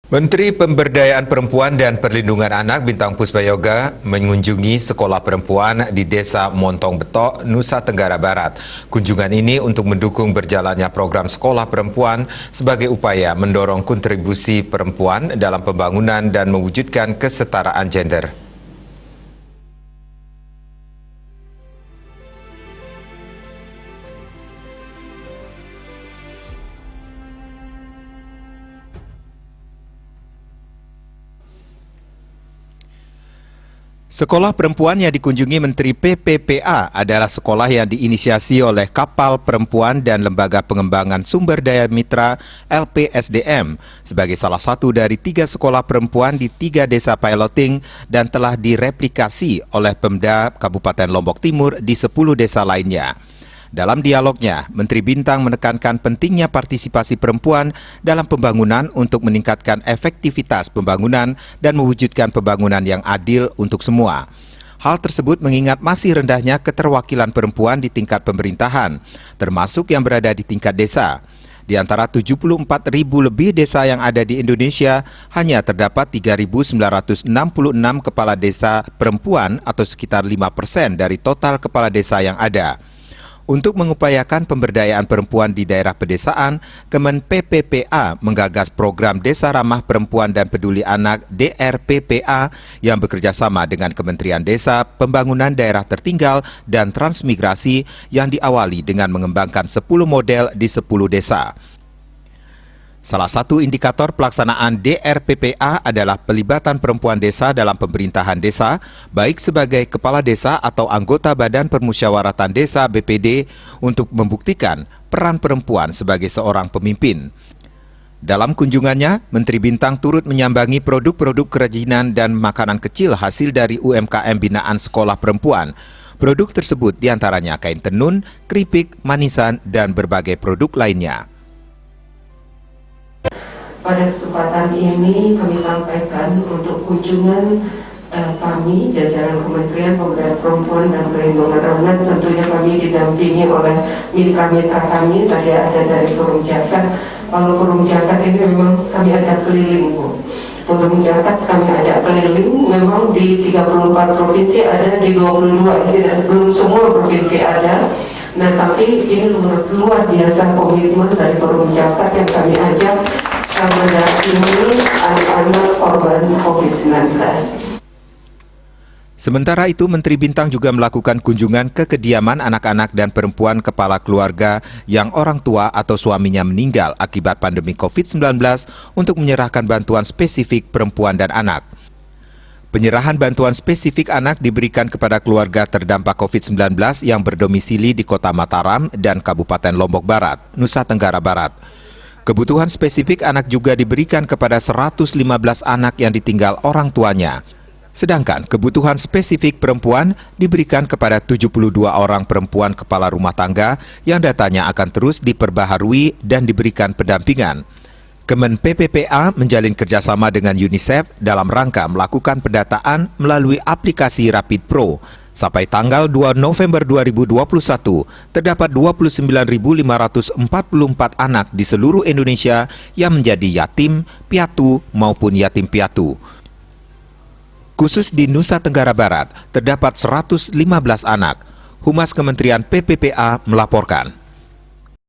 Menteri Pemberdayaan Perempuan dan Perlindungan Anak Bintang Puspayoga mengunjungi sekolah perempuan di Desa Montong Betok, Nusa Tenggara Barat. Kunjungan ini untuk mendukung berjalannya program sekolah perempuan sebagai upaya mendorong kontribusi perempuan dalam pembangunan dan mewujudkan kesetaraan gender. Sekolah perempuan yang dikunjungi Menteri PPPA adalah sekolah yang diinisiasi oleh Kapal Perempuan dan Lembaga Pengembangan Sumber Daya Mitra LPSDM sebagai salah satu dari 3 sekolah perempuan di 3 desa piloting dan telah direplikasi oleh Pemda Kabupaten Lombok Timur di 10 desa lainnya. Dalam dialognya, Menteri Bintang menekankan pentingnya partisipasi perempuan dalam pembangunan untuk meningkatkan efektivitas pembangunan dan mewujudkan pembangunan yang adil untuk semua. Hal tersebut mengingat masih rendahnya keterwakilan perempuan di tingkat pemerintahan, termasuk yang berada di tingkat desa. Di antara 74.000 lebih desa yang ada di Indonesia, hanya terdapat 3.966 kepala desa perempuan atau sekitar 5% dari total kepala desa yang ada. Untuk mengupayakan pemberdayaan perempuan di daerah pedesaan, Kemen PPPA menggagas program Desa Ramah Perempuan dan Peduli Anak DRPPA yang bekerjasama dengan Kementerian Desa, Pembangunan Daerah Tertinggal, dan Transmigrasi yang diawali dengan mengembangkan 10 model di 10 desa. Salah satu indikator pelaksanaan DRPPA adalah pelibatan perempuan desa dalam pemerintahan desa, baik sebagai kepala desa atau anggota Badan Permusyawaratan Desa BPD untuk membuktikan peran perempuan sebagai seorang pemimpin. Dalam kunjungannya, Menteri Bintang turut menyambangi produk-produk kerajinan dan makanan kecil hasil dari UMKM binaan sekolah perempuan. Produk tersebut diantaranya kain tenun, keripik, manisan, dan berbagai produk lainnya. Pada kesempatan ini kami sampaikan untuk kunjungan kami jajaran Kementerian Pemberdayaan Perempuan dan Perlindungan Anak, tentunya kami didampingi oleh mitra-mitra kami. Tadi ada dari Forum Jakat. Kalau Forum Jakat ini memang kami ajak keliling, Bu. Forum Jakat kami ajak keliling, memang di 34 provinsi, ada di 22, tidak sebelum semua provinsi ada. Nah, tapi ini luar biasa komitmen dari Forum Jakat yang kami ajak mendampingi anak-anak korban COVID-19. Sementara itu, Menteri Bintang juga melakukan kunjungan ke kediaman anak-anak dan perempuan kepala keluarga yang orang tua atau suaminya meninggal akibat pandemi COVID-19 untuk menyerahkan bantuan spesifik perempuan dan anak. Penyerahan bantuan spesifik anak diberikan kepada keluarga terdampak COVID-19 yang berdomisili di Kota Mataram dan Kabupaten Lombok Barat, Nusa Tenggara Barat. Kebutuhan spesifik anak juga diberikan kepada 115 anak yang ditinggal orang tuanya. Sedangkan kebutuhan spesifik perempuan diberikan kepada 72 orang perempuan kepala rumah tangga yang datanya akan terus diperbaharui dan diberikan pendampingan. Kemen PPPA menjalin kerjasama dengan UNICEF dalam rangka melakukan pendataan melalui aplikasi Rapid Pro. Sampai tanggal 2 November 2021, terdapat 29.544 anak di seluruh Indonesia yang menjadi yatim, piatu maupun yatim piatu. Khusus di Nusa Tenggara Barat, terdapat 115 anak. Humas Kementerian PPPA melaporkan.